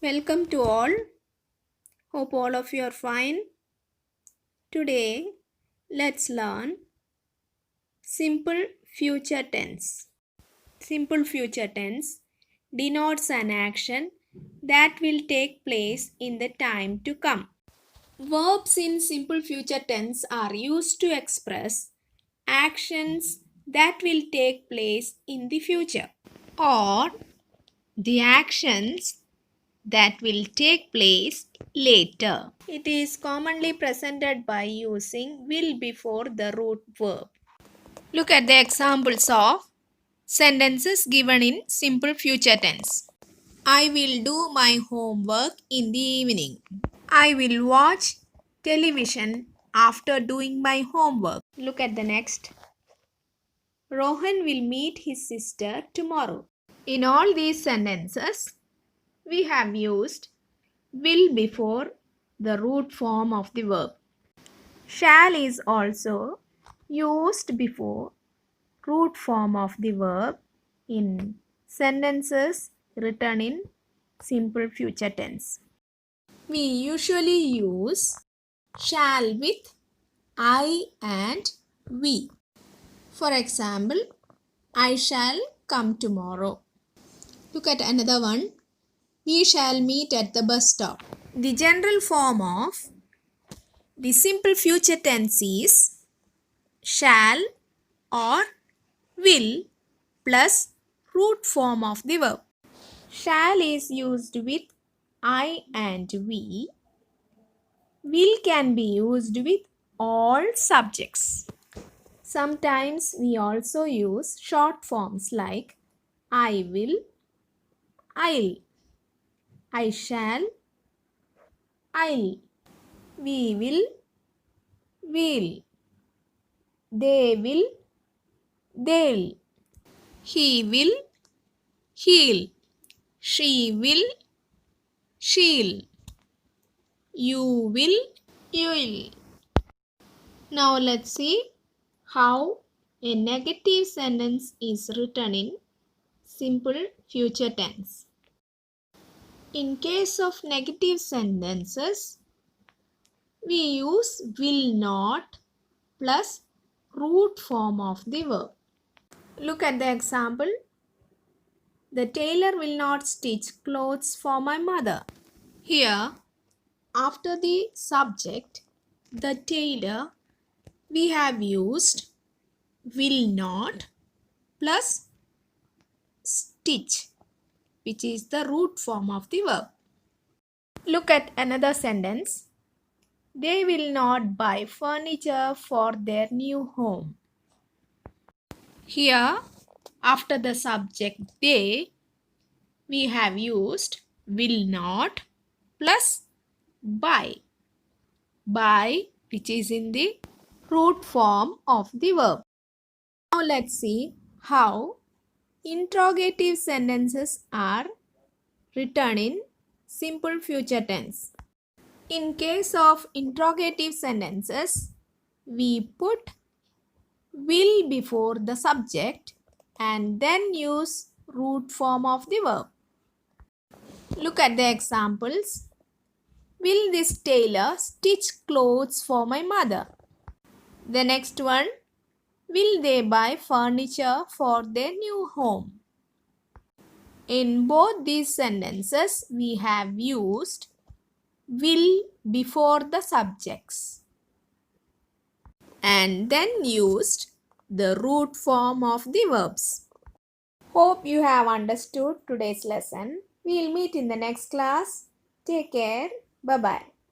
Welcome to all. Hope all of you are fine. Today, let's learn simple future tense. Simple future tense denotes an action that will take place in the time to come. Verbs in simple future tense are used to express actions that will take place in the future or the actions that will take place later. It is commonly presented by using will before the root verb. Look at the examples of sentences given in simple future tense. I will do my homework in the evening. I will watch television after doing my homework. Look at the next. Rohan will meet his sister tomorrow. In all these sentences, we have used will before the root form of the verb. Shall is also used before root form of the verb in sentences written in simple future tense. We usually use shall with I and we. For example, I shall come tomorrow. Look at another one. We shall meet at the bus stop. The general form of the simple future tense is shall or will plus root form of the verb. Shall is used with I and we. Will can be used with all subjects. Sometimes we also use short forms like I will, I'll, I shall, I'll, we will, they will, they'll, he will, he'll, she will, she'll, you will, you'll. Now let's see how a negative sentence is written in simple future tense. In case of negative sentences, we use will not plus root form of the verb. Look at the example. The tailor will not stitch clothes for my mother. Here, after the subject, the tailor, we have used will not plus stitch, which is the root form of the verb. Look at another sentence. They will not buy furniture for their new home. Here, after the subject they, we have used will not plus buy. Buy, which is in the root form of the verb. Now let's see how interrogative sentences are written in simple future tense. In case of interrogative sentences, we put will before the subject and then use root form of the verb. Look at the examples. Will this tailor stitch clothes for my mother? The next one. Will they buy furniture for their new home? In both these sentences, we have used will before the subjects and then used the root form of the verbs. Hope you have understood today's lesson. We will meet in the next class. Take care. Bye-bye.